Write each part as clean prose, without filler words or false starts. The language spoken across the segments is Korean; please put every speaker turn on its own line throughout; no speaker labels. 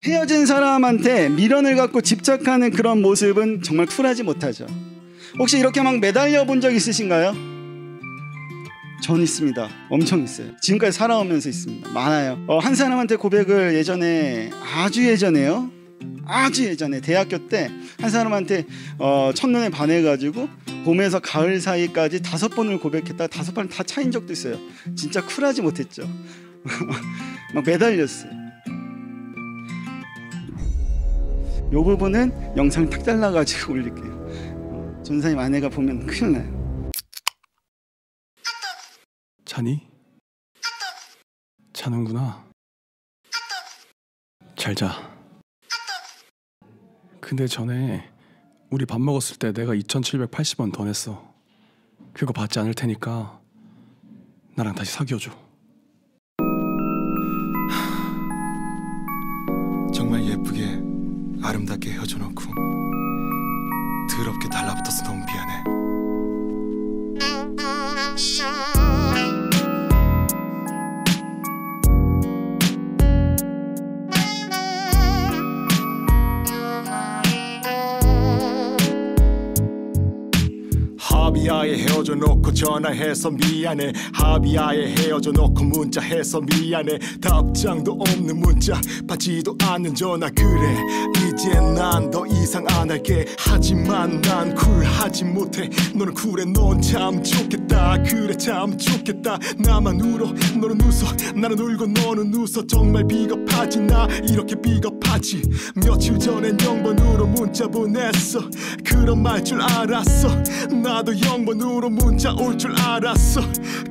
헤어진 사람한테 미련을 갖고 집착하는 그런 모습은 정말 쿨하지 못하죠. 혹시 이렇게 막 매달려 본 적 있으신가요? 전 있습니다. 엄청 있어요. 지금까지 살아오면서 있습니다. 많아요. 한 사람한테 고백을 예전에, 아주 예전에요, 아주 예전에 대학교 때 한 사람한테 첫눈에 반해가지고 봄에서 가을 사이까지 5번을 고백했다. 5번 다 차인 적도 있어요. 진짜 쿨하지 못했죠. 막 매달렸어요. 이 부분은 영상 탁 잘라가지고 올릴게요. 전사님 아내가 보면 큰일 나요.
자니? 자는구나. 잘 자. 근데 전에 우리 밥 먹었을 때 내가 2,780원 더 냈어. 그거 받지 않을 테니까 나랑 다시 사귀어줘.
정말 예쁘게 아름답게 헤어져 놓고 더럽게 달라붙어서 너무 미안해. 합의하에 헤어져 놓고 전화해서 미안해. 합의하에 헤어져 놓고 문자해서 미안해. 답장도 없는 문자 받지도 않는 전화. 그래 이젠 난 더 이상 안 할게. 하지만 난 쿨하지 못해. 너는 쿨해. 넌 참 좋겠다. 그래 참 좋겠다. 나만 울어 너는 웃어. 나는 울고 너는 웃어. 정말 비겁하지. 나 이렇게 비겁하지. 며칠 전엔 0번으로 문자 보냈어. 그런 말 줄 알았어. 나도 0번으로 문자 올 줄 알았어.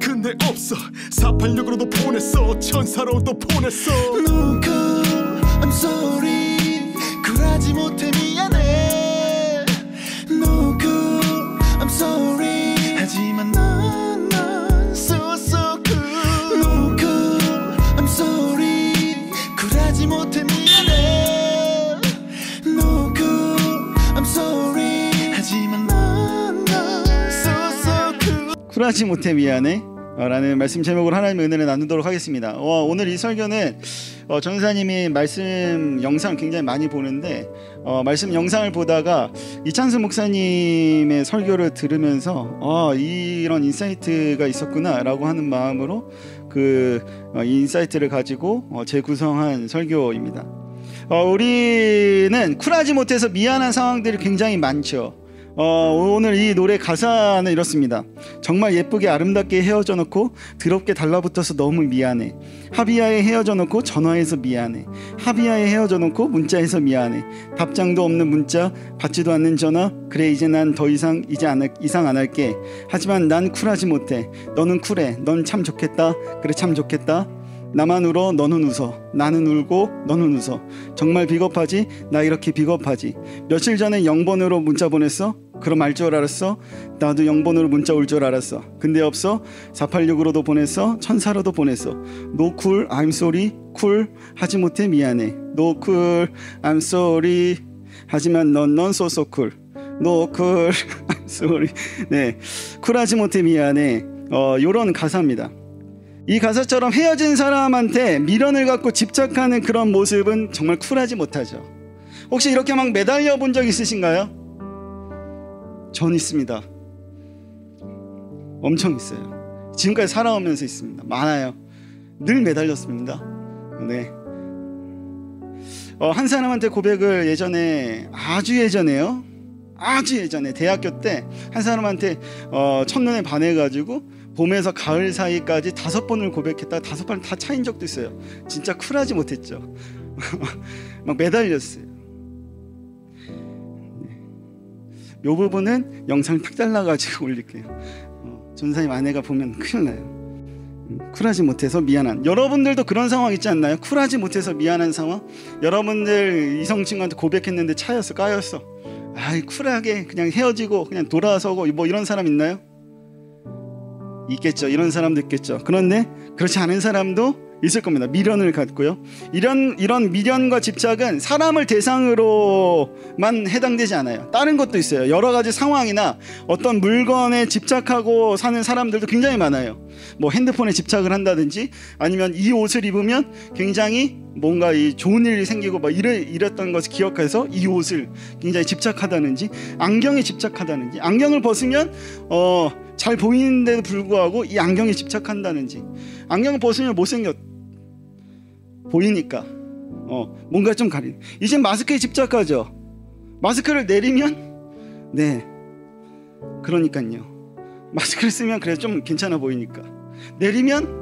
근데 없어. 486으로도 보냈어. 천사로도 보냈어. No good, I'm sorry. 쿨하지 못해 미안해. No good, I'm sorry. 하지만 난 so so cool. No good, I'm sorry. 쿨하지 못해 미안해. No good, I'm sorry. 하지만
쿨하지 못해 미안해 라는 말씀 제목으로 하나님의 은혜를 나누도록 하겠습니다. 오늘 이 설교는 전사님이 말씀 영상 굉장히 많이 보는데 말씀 영상을 보다가 이찬수 목사님의 설교를 들으면서 이런 인사이트가 있었구나 라고 하는 마음으로 그 인사이트를 가지고 재구성한 설교입니다. 우리는 쿨하지 못해서 미안한 상황들이 굉장히 많죠. 오늘 이 노래 가사는 이렇습니다. 정말 예쁘게 아름답게 헤어져 놓고 더럽게 달라붙어서 너무 미안해. 합의하에 헤어져 놓고 전화해서 미안해. 합의하에 헤어져 놓고 문자해서 미안해. 답장도 없는 문자 받지도 않는 전화. 그래 이제 난 더 이상 이상 안 할게. 하지만 난 쿨하지 못해. 너는 쿨해. 넌 참 좋겠다. 그래 참 좋겠다. 나만 울어 너는 웃어. 나는 울고 너는 웃어. 정말 비겁하지. 나 이렇게 비겁하지. 며칠 전에 0번으로 문자 보냈어. 그럼 알 줄 알았어. 나도 0번으로 문자 올 줄 알았어. 근데 없어. 486으로도 보냈어. 천사로도 보냈어. No cool, I'm sorry. 쿨 하지 못해 미안해. No cool, I'm sorry. 하지만 넌 so so cool. No cool, I'm sorry. 네, 쿨하지 못해 미안해. 요런 가사입니다. 이 가사처럼 헤어진 사람한테 미련을 갖고 집착하는 그런 모습은 정말 쿨하지 못하죠. 혹시 이렇게 막 매달려 본 적 있으신가요? 전 있습니다. 엄청 있어요. 지금까지 살아오면서 있습니다. 많아요. 늘 매달렸습니다. 네. 한 사람한테 고백을 예전에, 아주 예전에요, 아주 예전에 대학교 때 한 사람한테 첫눈에 반해가지고 봄에서 가을 사이까지 5번을 고백했다. 5번 다 차인 적도 있어요. 진짜 쿨하지 못했죠. 막 매달렸어요. 이 부분은 영상 탁 잘라가지고 올릴게요. 전사님 아내가 보면 큰일 나요. 쿨하지 못해서 미안한. 여러분들도 그런 상황 있지 않나요? 쿨하지 못해서 미안한 상황. 여러분들 이성친구한테 고백했는데 차였어, 까였어. 아이 쿨하게 그냥 헤어지고 그냥 돌아서고 뭐 이런 사람 있나요? 있겠죠. 이런 사람도 있겠죠. 그런데 그렇지 않은 사람도 있을 겁니다. 미련을 갖고요. 이런 미련과 집착은 사람을 대상으로만 해당되지 않아요. 다른 것도 있어요. 여러 가지 상황이나 어떤 물건에 집착하고 사는 사람들도 굉장히 많아요. 뭐 핸드폰에 집착을 한다든지, 아니면 이 옷을 입으면 굉장히 뭔가 이 좋은 일이 생기고 막 이랬던 것을 기억해서 이 옷을 굉장히 집착하다든지, 안경에 집착하다든지, 안경을 벗으면 잘 보이는데도 불구하고 이 안경에 집착한다든지, 안경을 벗으면 못생겼 보이니까 뭔가 좀 가리. 이제 마스크에 집착하죠. 마스크를 내리면 그러니까요. 마스크를 쓰면 그래 좀 괜찮아 보이니까 내리면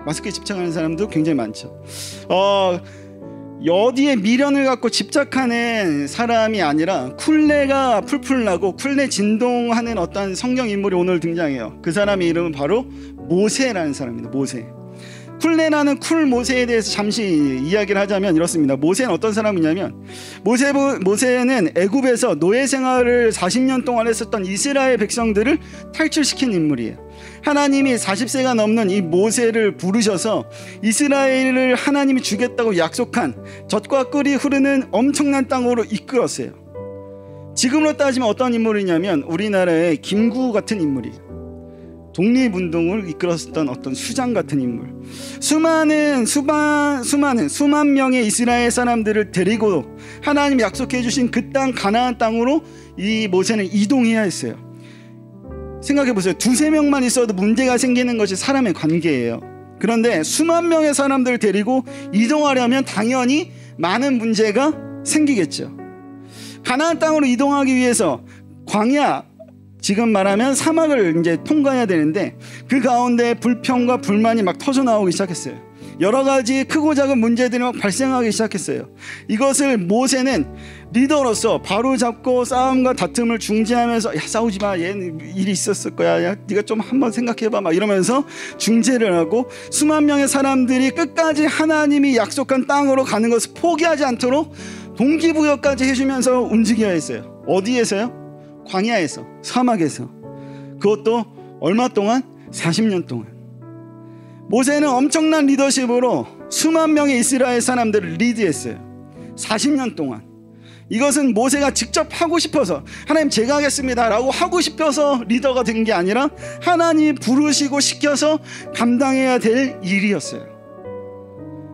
마스크에 집착하는 사람도 굉장히 많죠. 어디에 미련을 갖고 집착하는 사람이 아니라 쿨레가 풀풀 나고 쿨레 진동하는 어떤 성경 인물이 오늘 등장해요. 그 사람의 이름은 바로 모세라는 사람입니다. 모세. 쿨레라는 쿨 모세에 대해서 잠시 이야기를 하자면 이렇습니다. 모세는 어떤 사람이냐면, 모세는 애굽에서 노예 생활을 40년 동안 했었던 이스라엘 백성들을 탈출시킨 인물이에요. 하나님이 40세가 넘는 이 모세를 부르셔서 이스라엘을 하나님이 주겠다고 약속한 젖과 꿀이 흐르는 엄청난 땅으로 이끌었어요. 지금으로 따지면 어떤 인물이냐면 우리나라의 김구 같은 인물이에요. 독립운동을 이끌었던 어떤 수장 같은 인물. 수만 명의 이스라엘 사람들을 데리고 하나님이 약속해 주신 그 땅 가나안 땅으로 이 모세는 이동해야 했어요. 생각해 보세요. 2-3명만 있어도 문제가 생기는 것이 사람의 관계예요. 그런데 수만 명의 사람들을 데리고 이동하려면 당연히 많은 문제가 생기겠죠. 가나안 땅으로 이동하기 위해서 광야, 지금 말하면 사막을 이제 통과해야 되는데 그 가운데 불평과 불만이 막 터져 나오기 시작했어요. 여러 가지 크고 작은 문제들이 막 발생하기 시작했어요. 이것을 모세는 리더로서 바로잡고 싸움과 다툼을 중재하면서, 야 싸우지 마, 얘는 일이 있었을 거야, 야 네가 좀 한번 생각해봐, 막 이러면서 중재를 하고 수만 명의 사람들이 끝까지 하나님이 약속한 땅으로 가는 것을 포기하지 않도록 동기부여까지 해주면서 움직여야 했어요. 어디에서요? 광야에서, 사막에서. 그것도 얼마 동안? 40년 동안. 모세는 엄청난 리더십으로 수만 명의 이스라엘 사람들을 리드했어요. 40년 동안. 이것은 모세가 직접 하고 싶어서, 하나님 제가 하겠습니다 라고 하고 싶어서 리더가 된 게 아니라 하나님이 부르시고 시켜서 감당해야 될 일이었어요.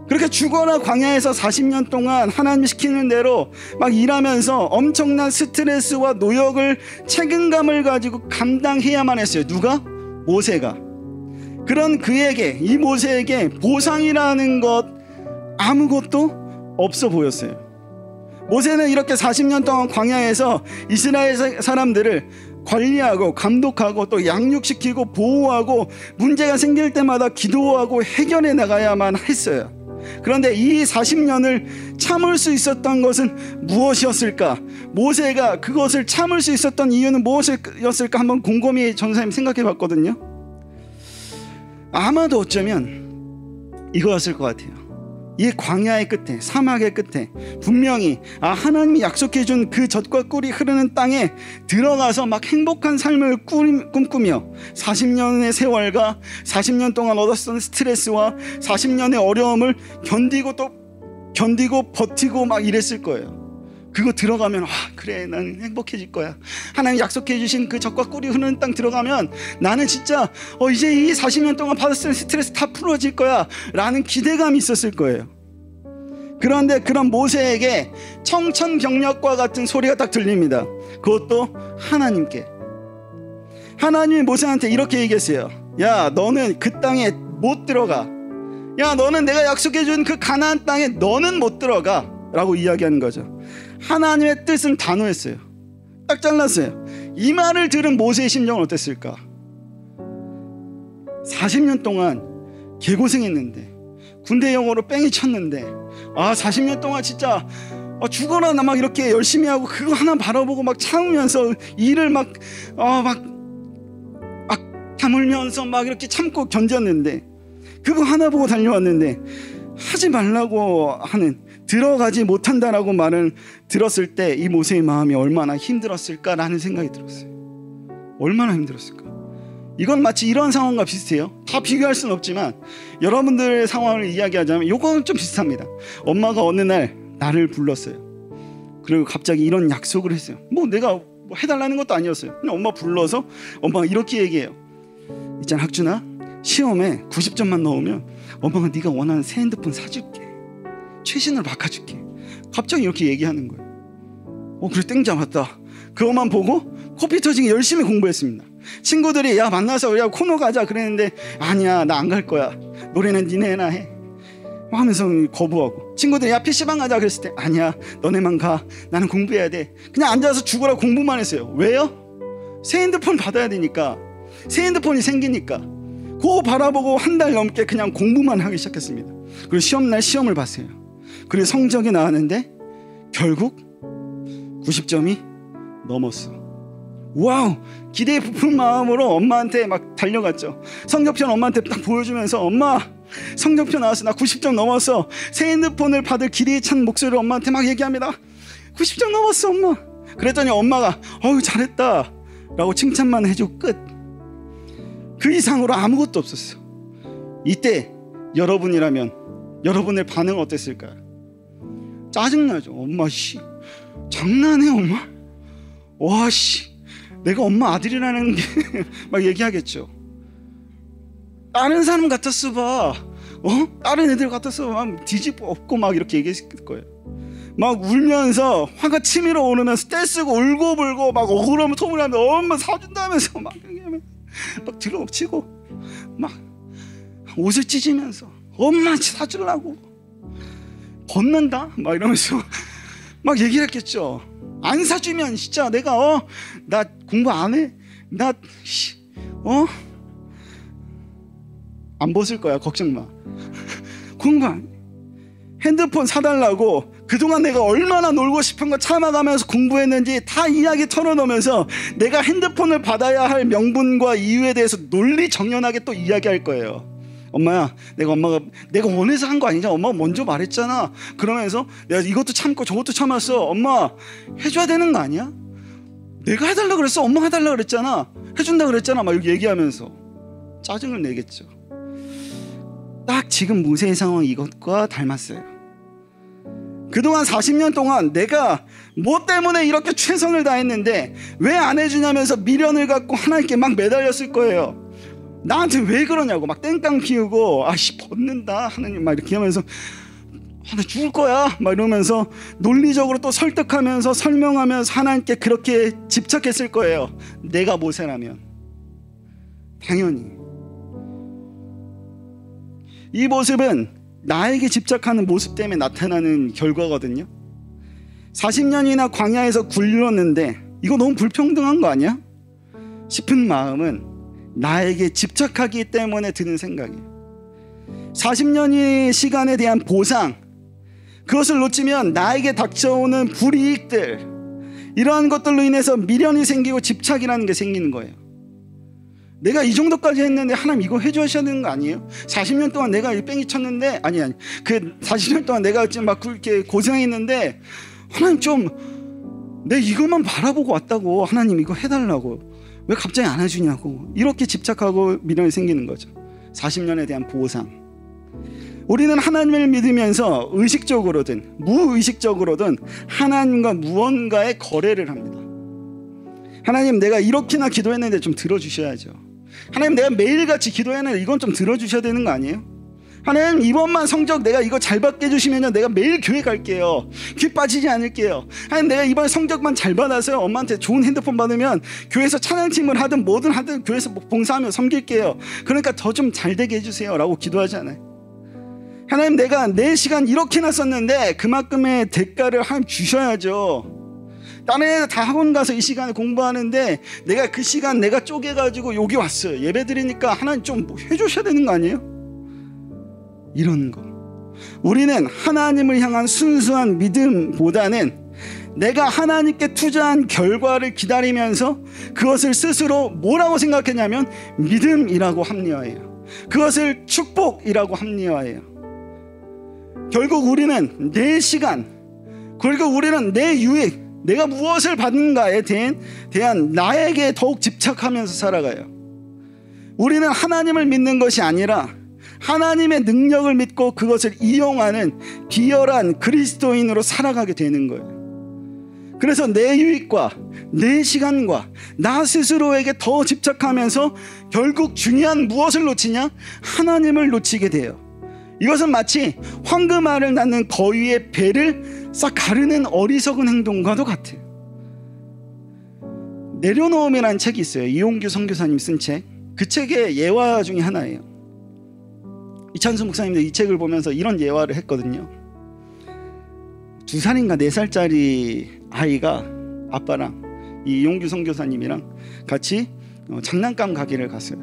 그렇게 죽어라 광야에서 40년 동안 하나님이 시키는 대로 막 일하면서 엄청난 스트레스와 노역을, 책임감을 가지고 감당해야만 했어요. 누가? 모세가. 그런 그에게, 이 모세에게 보상이라는 것 아무것도 없어 보였어요. 모세는 이렇게 40년 동안 광야에서 이스라엘 사람들을 관리하고 감독하고 또 양육시키고 보호하고 문제가 생길 때마다 기도하고 해결해 나가야만 했어요. 그런데 이 40년을 참을 수 있었던 것은 무엇이었을까? 모세가 그것을 참을 수 있었던 이유는 무엇이었을까? 한번 곰곰이 전사님 생각해 봤거든요. 아마도 어쩌면 이거였을 것 같아요. 이 광야의 끝에, 사막의 끝에 분명히 하나님이 약속해 준 그 젖과 꿀이 흐르는 땅에 들어가서 막 행복한 삶을 꿈꾸며 40년의 세월과 40년 동안 얻었던 스트레스와 40년의 어려움을 견디고 버티고 막 이랬을 거예요. 그거 들어가면 그래 나는 행복해질 거야. 하나님 약속해 주신 그 젖과 꿀이 흐르는 땅 들어가면 나는 진짜 이제 이 40년 동안 받았을 스트레스 다 풀어질 거야 라는 기대감이 있었을 거예요. 그런데 그런 모세에게 청천벽력과 같은 소리가 딱 들립니다. 그것도 하나님께. 하나님이 모세한테 이렇게 얘기했어요. 야 너는 그 땅에 못 들어가. 야 너는 내가 약속해 준 그 가나안 땅에 너는 못 들어가 라고 이야기하는 거죠. 하나님의 뜻은 단호했어요. 딱 잘랐어요. 이 말을 들은 모세의 심정은 어땠을까? 40년 동안 개고생했는데, 군대 영어로 뺑이 쳤는데, 40년 동안 진짜 죽어라 나 막 이렇게 열심히 하고 그거 하나 바라보고 막 참으면서 일을 막 다물면서 막 이렇게 참고 견뎠는데, 그거 하나 보고 달려왔는데 하지 말라고 하는, 들어가지 못한다라고 말을 들었을 때 이 모세의 마음이 얼마나 힘들었을까라는 생각이 들었어요. 얼마나 힘들었을까? 이건 마치 이런 상황과 비슷해요. 다 비교할 수는 없지만 여러분들의 상황을 이야기하자면 이건 좀 비슷합니다. 엄마가 어느 날 나를 불렀어요. 그리고 갑자기 이런 약속을 했어요. 뭐 내가 뭐 해달라는 것도 아니었어요. 그냥 엄마 불러서 엄마가 이렇게 얘기해요. 있잖아 학준아, 시험에 90점만 넣으면 엄마가 네가 원하는 새 핸드폰 사줄게. 최신으로 바꿔줄게. 갑자기 이렇게 얘기하는 거예요. 그래 땡 잡았다. 그것만 보고 코피 터지게 열심히 공부했습니다. 친구들이 야 만나서 우리하고 코너 가자 그랬는데 아니야 나 안 갈 거야. 노래는 니네나 해. 하면서 거부하고 친구들이 야 PC방 가자 그랬을 때 아니야 너네만 가. 나는 공부해야 돼. 그냥 앉아서 죽으라 공부만 했어요. 왜요? 새 핸드폰 받아야 되니까. 새 핸드폰이 생기니까. 그거 바라보고 한 달 넘게 그냥 공부만 하기 시작했습니다. 그리고 시험날 시험을 봤어요. 그리고 성적이 나왔는데 결국 90점이 넘었어. 와우! 기대에 부푼 마음으로 엄마한테 막 달려갔죠. 성적표 엄마한테 딱 보여주면서 엄마 성적표 나왔어. 나 90점 넘었어. 새 핸드폰을 받을 기대에 찬 목소리로 엄마한테 막 얘기합니다. 90점 넘었어 엄마. 그랬더니 엄마가 어우 잘했다 라고 칭찬만 해주고 끝. 그 이상으로 아무것도 없었어. 이때 여러분이라면 여러분의 반응은 어땠을까요? 짜증나죠. 엄마 씨 장난해 엄마? 와 씨 내가 엄마 아들이라는 게 막 얘기하겠죠. 다른 사람 같았어 봐. 다른 애들 같았어 막 뒤집어 엎고 막 이렇게 얘기했을 거예요. 막 울면서 화가 치밀어 오르면서 떼쓰고 울고불고 막 억울하면 토물하면서 엄마 사준다면서 막 들어엎치고 막 옷을 찢으면서 엄마 사주려고 벗는다 막 이러면서 막 얘기를 했겠죠. 안 사주면 진짜 내가 나 공부 안 해. 나 안 벗을 거야. 걱정 마. 공부 안 해. 핸드폰 사달라고 그동안 내가 얼마나 놀고 싶은 거 참아가면서 공부했는지 다 이야기 털어놓으면서 내가 핸드폰을 받아야 할 명분과 이유에 대해서 논리정연하게 또 이야기할 거예요. 엄마야 내가 원해서 한 거 아니냐. 엄마가 먼저 말했잖아. 그러면서 내가 이것도 참고 저것도 참았어. 엄마 해줘야 되는 거 아니야? 내가 해달라 그랬어. 엄마가 해달라 그랬잖아. 해준다 그랬잖아. 막 이렇게 얘기하면서 짜증을 내겠죠. 딱 지금 모세의 상황 이것과 닮았어요. 그동안 40년 동안 내가 뭐 때문에 이렇게 최선을 다했는데 왜 안 해주냐면서 미련을 갖고 하나님께 막 매달렸을 거예요. 나한테 왜 그러냐고 막 땡깡 피우고 아씨 벗는다 하나님 막 이렇게 하면서 나 죽을 거야 막 이러면서 논리적으로 또 설득하면서 설명하면서 하나님께 그렇게 집착했을 거예요. 내가 모세라면. 당연히 이 모습은 나에게 집착하는 모습 때문에 나타나는 결과거든요. 40년이나 광야에서 굴렀는데 이거 너무 불평등한 거 아니야? 싶은 마음은 나에게 집착하기 때문에 드는 생각이에요. 40년의 시간에 대한 보상, 그것을 놓치면 나에게 닥쳐오는 불이익들, 이러한 것들로 인해서 미련이 생기고 집착이라는 게 생기는 거예요. 내가 이 정도까지 했는데 하나님 이거 해주셔야 되는 거 아니에요? 40년 동안 내가 뺑이 쳤는데 아니 그 40년 동안 내가 지금 막 그렇게 고생했는데 하나님 좀 내 이것만 바라보고 왔다고. 하나님 이거 해달라고 왜 갑자기 안 해주냐고. 이렇게 집착하고 미련이 생기는 거죠. 40년에 대한 보상. 우리는 하나님을 믿으면서 의식적으로든 무의식적으로든 하나님과 무언가의 거래를 합니다. 하나님 내가 이렇게나 기도했는데 좀 들어주셔야죠. 하나님 내가 매일같이 기도했는데 이건 좀 들어주셔야 되는 거 아니에요? 하나님 이번만 성적 내가 이거 잘 받게 해주시면 내가 매일 교회 갈게요. 귀 빠지지 않을게요. 하나님 내가 이번 성적만 잘 받아서 엄마한테 좋은 핸드폰 받으면 교회에서 찬양팀을 하든 뭐든 하든 교회에서 봉사하며 섬길게요. 그러니까 더 좀 잘 되게 해주세요 라고 기도하잖아요. 하나님 내가 내 시간 이렇게나 썼는데 그만큼의 대가를 하나님 주셔야죠. 다른 애들 다 학원 가서 이 시간에 공부하는데 내가 그 시간 내가 쪼개가지고 여기 왔어요. 예배 드리니까 하나님 좀 해주셔야 되는 거 아니에요? 이런 거. 우리는 하나님을 향한 순수한 믿음보다는 내가 하나님께 투자한 결과를 기다리면서 그것을 스스로 뭐라고 생각했냐면 믿음이라고 합리화해요. 그것을 축복이라고 합리화해요. 결국 우리는 내 시간, 결국 우리는 내 유익, 내가 무엇을 받는가에 대한 나에게 더욱 집착하면서 살아가요. 우리는 하나님을 믿는 것이 아니라 하나님의 능력을 믿고 그것을 이용하는 비열한 그리스도인으로 살아가게 되는 거예요. 그래서 내 유익과 내 시간과 나 스스로에게 더 집착하면서 결국 중요한 무엇을 놓치냐? 하나님을 놓치게 돼요. 이것은 마치 황금알을 낳는 거위의 배를 싹 가르는 어리석은 행동과도 같아요. 내려놓음이라는 책이 있어요. 이용규 선교사님 쓴 책. 그 책의 예화 중에 하나예요. 이찬수 목사님도 이 책을 보면서 이런 예화를 했거든요. 2살인가 4살짜리 아이가 아빠랑 이 이용규 선교사님이랑 같이 장난감 가게를 갔어요.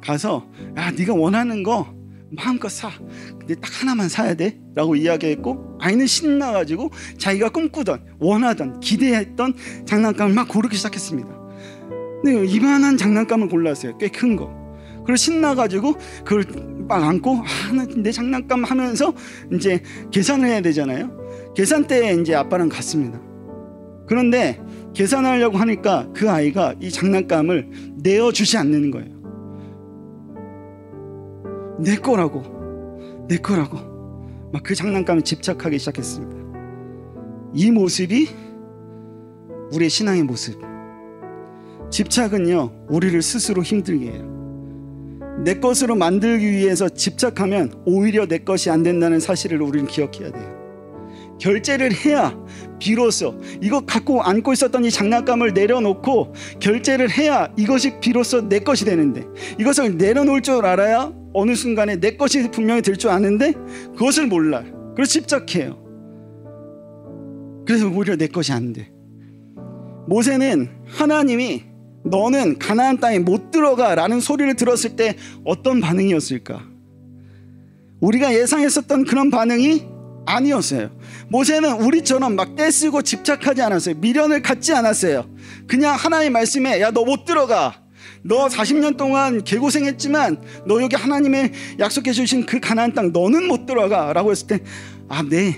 가서 야, 네가 원하는 거 마음껏 사. 근데 딱 하나만 사야 돼 라고 이야기했고, 아이는 신나가지고 자기가 꿈꾸던 원하던 기대했던 장난감을 막 고르기 시작했습니다. 근데 이만한 장난감을 골랐어요. 꽤 큰 거. 그걸 신나가지고 그걸 막 안고 내 장난감 하면서 이제 계산을 해야 되잖아요. 계산대에 이제 아빠랑 갔습니다. 그런데 계산하려고 하니까 그 아이가 이 장난감을 내어주지 않는 거예요. 내 거라고 막 그 장난감에 집착하기 시작했습니다. 이 모습이 우리의 신앙의 모습. 집착은요, 우리를 스스로 힘들게 해요. 내 것으로 만들기 위해서 집착하면 오히려 내 것이 안 된다는 사실을 우리는 기억해야 돼요. 결제를 해야 비로소 이거 갖고 안고 있었던 이 장난감을 내려놓고 결제를 해야 이것이 비로소 내 것이 되는데, 이것을 내려놓을 줄 알아야 어느 순간에 내 것이 분명히 될 줄 아는데 그것을 몰라. 그래서 집착해요. 그래서 오히려 내 것이 안 돼. 모세는 하나님이 너는 가나안 땅에 못 들어가 라는 소리를 들었을 때 어떤 반응이었을까? 우리가 예상했었던 그런 반응이 아니었어요. 모세는 우리처럼 막 떼쓰고 집착하지 않았어요. 미련을 갖지 않았어요. 그냥 하나님 말씀에 야, 너 못 들어가. 너 40년 동안 개고생했지만 너 여기 하나님의 약속해 주신 그 가나안 땅 너는 못 들어가 라고 했을 때 아, 네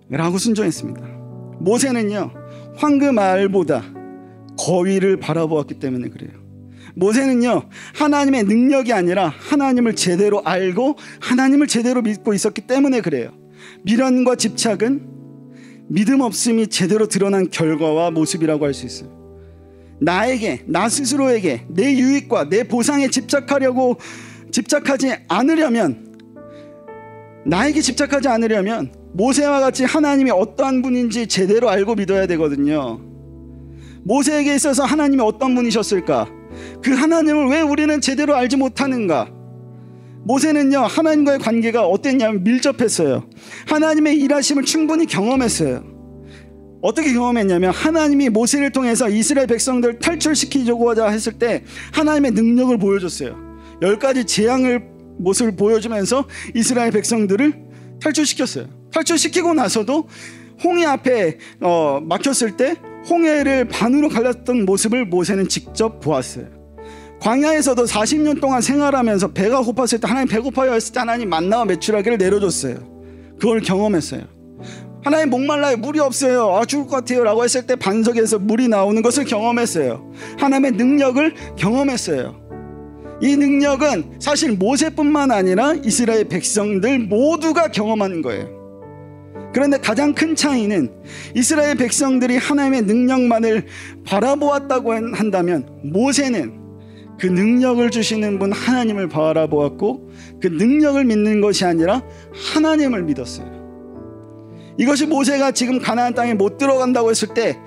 라고 순종했습니다. 모세는요, 황금알보다 거위를 바라보았기 때문에 그래요. 모세는요, 하나님의 능력이 아니라 하나님을 제대로 알고 하나님을 제대로 믿고 있었기 때문에 그래요. 미련과 집착은 믿음 없음이 제대로 드러난 결과와 모습이라고 할 수 있어요. 나에게, 나 스스로에게 내 유익과 내 보상에 집착하지 않으려면, 나에게 집착하지 않으려면 모세와 같이 하나님이 어떠한 분인지 제대로 알고 믿어야 되거든요. 모세에게 있어서 하나님이 어떤 분이셨을까? 그 하나님을 왜 우리는 제대로 알지 못하는가? 모세는요, 하나님과의 관계가 어땠냐면 밀접했어요. 하나님의 일하심을 충분히 경험했어요. 어떻게 경험했냐면 하나님이 모세를 통해서 이스라엘 백성들을 탈출시키고자 했을 때 하나님의 능력을 보여줬어요. 10가지 재앙을 모습을 보여주면서 이스라엘 백성들을 탈출시켰어요. 탈출시키고 나서도 홍해 앞에 막혔을 때 홍해를 반으로 갈랐던 모습을 모세는 직접 보았어요. 광야에서도 40년 동안 생활하면서 배가 고팠을 때, 하나님 배고파요 했을 때 하나님 만나와 메추라기를 내려줬어요. 그걸 경험했어요. 하나님 목말라요, 물이 없어요, 아 죽을 것 같아요 라고 했을 때 반석에서 물이 나오는 것을 경험했어요. 하나님의 능력을 경험했어요. 이 능력은 사실 모세뿐만 아니라 이스라엘 백성들 모두가 경험하는 거예요. 그런데 가장 큰 차이는 이스라엘 백성들이 하나님의 능력만을 바라보았다고 한다면 모세는 그 능력을 주시는 분 하나님을 바라보았고 그 능력을 믿는 것이 아니라 하나님을 믿었어요. 이것이 모세가 지금 가나안 땅에 못 들어간다고 했을 때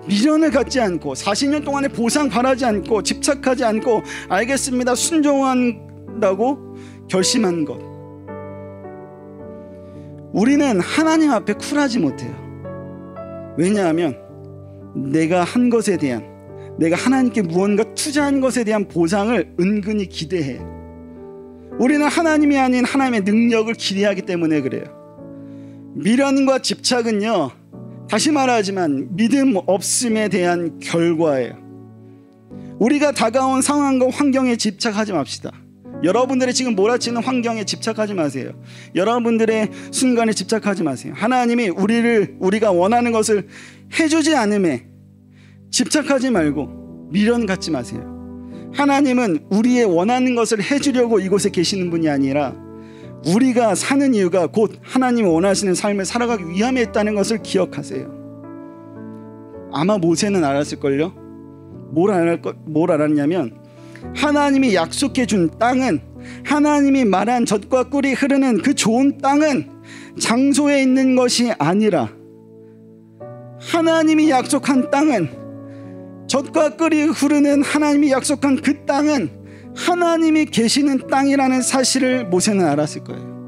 미련을 갖지 않고 40년 동안의 보상 바라지 않고 집착하지 않고 알겠습니다 순종한다고 결심한 것. 우리는 하나님 앞에 쿨하지 못해요. 왜냐하면 내가 한 것에 대한, 내가 하나님께 무언가 투자한 것에 대한 보상을 은근히 기대해요. 우리는 하나님이 아닌 하나님의 능력을 기대하기 때문에 그래요. 미련과 집착은요, 다시 말하지만 믿음 없음에 대한 결과예요. 우리가 다가온 상황과 환경에 집착하지 맙시다. 여러분들의 지금 몰아치는 환경에 집착하지 마세요. 여러분들의 순간에 집착하지 마세요. 하나님이 우리가 원하는 것을 해주지 않음에 집착하지 말고 미련 갖지 마세요. 하나님은 우리의 원하는 것을 해주려고 이곳에 계시는 분이 아니라 우리가 사는 이유가 곧 하나님이 원하시는 삶을 살아가기 위함에 있다는 것을 기억하세요. 아마 모세는 알았을걸요. 뭘 알았냐면 하나님이 약속해 준 땅은, 하나님이 말한 젖과 꿀이 흐르는 그 좋은 땅은 장소에 있는 것이 아니라 하나님이 약속한 땅은, 젖과 꿀이 흐르는 하나님이 약속한 그 땅은 하나님이 계시는 땅이라는 사실을 모세는 알았을 거예요.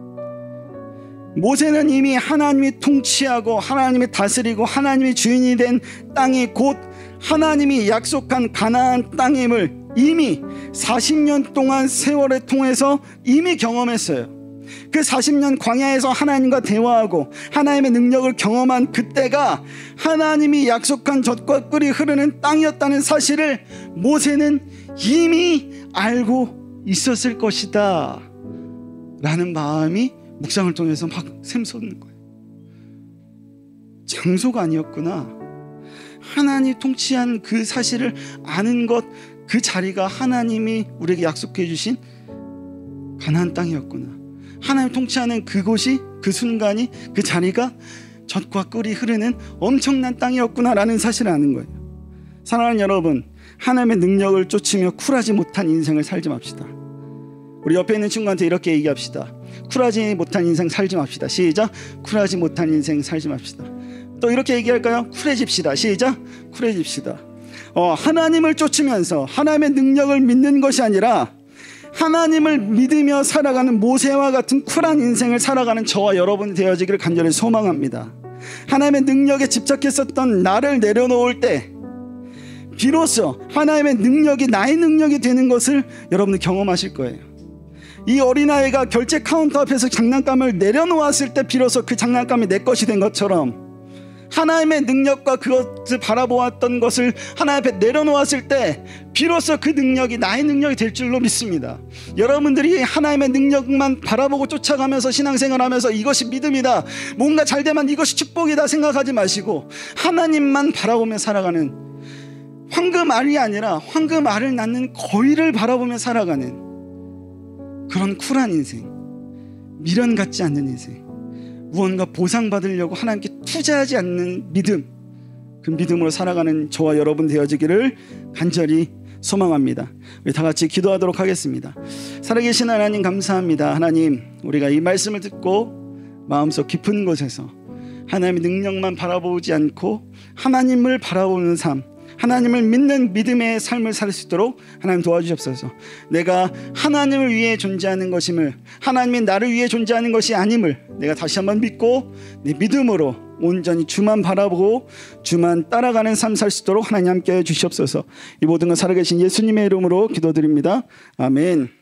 모세는 이미 하나님이 통치하고 하나님이 다스리고 하나님이 주인이 된 땅이 곧 하나님이 약속한 가나안 땅임을 이미 40년 동안 세월을 통해서 이미 경험했어요. 그 40년 광야에서 하나님과 대화하고 하나님의 능력을 경험한 그때가 하나님이 약속한 젖과 꿀이 흐르는 땅이었다는 사실을 모세는 이미 알고 있었을 것이다 라는 마음이 묵상을 통해서 막 샘솟는 거예요. 장소가 아니었구나. 하나님 통치한 그 사실을 아는 것, 그 자리가 하나님이 우리에게 약속해 주신 가나안 땅이었구나. 하나님 통치하는 그곳이, 그 순간이, 그 자리가 젖과 꿀이 흐르는 엄청난 땅이었구나라는 사실을 아는 거예요. 사랑하는 여러분, 하나님의 능력을 쫓으며 쿨하지 못한 인생을 살지 맙시다. 우리 옆에 있는 친구한테 이렇게 얘기합시다. 쿨하지 못한 인생 살지 맙시다. 시작. 쿨하지 못한 인생 살지 맙시다. 또 이렇게 얘기할까요? 쿨해집시다. 시작. 쿨해집시다. 하나님을 쫓으면서 하나님의 능력을 믿는 것이 아니라 하나님을 믿으며 살아가는 모세와 같은 쿨한 인생을 살아가는 저와 여러분이 되어지기를 간절히 소망합니다. 하나님의 능력에 집착했었던 나를 내려놓을 때 비로소 하나님의 능력이 나의 능력이 되는 것을 여러분들 경험하실 거예요. 이 어린아이가 결제 카운터 앞에서 장난감을 내려놓았을 때 비로소 그 장난감이 내 것이 된 것처럼 하나님의 능력과 그것을 바라보았던 것을 하나님 앞에 내려놓았을 때 비로소 그 능력이 나의 능력이 될 줄로 믿습니다. 여러분들이 하나님의 능력만 바라보고 쫓아가면서 신앙생활하면서 이것이 믿음이다, 뭔가 잘되면 이것이 축복이다 생각하지 마시고 하나님만 바라보며 살아가는, 황금알이 아니라 황금알을 낳는 거위를 바라보며 살아가는 그런 쿨한 인생, 미련 갖지 않는 인생, 무언가 보상받으려고 하나님께 투자하지 않는 믿음, 그 믿음으로 살아가는 저와 여러분 되어지기를 간절히 소망합니다. 우리 다 같이 기도하도록 하겠습니다. 살아계신 하나님 감사합니다. 하나님, 우리가 이 말씀을 듣고 마음속 깊은 곳에서 하나님의 능력만 바라보지 않고 하나님을 바라보는 삶, 하나님을 믿는 믿음의 삶을 살 수 있도록 하나님 도와주시옵소서. 내가 하나님을 위해 존재하는 것임을, 하나님이 나를 위해 존재하는 것이 아님을 내가 다시 한번 믿고 내 믿음으로 온전히 주만 바라보고 주만 따라가는 삶 살 수 있도록 하나님 함께 주시옵소서. 이 모든 것 살아계신 예수님의 이름으로 기도드립니다. 아멘.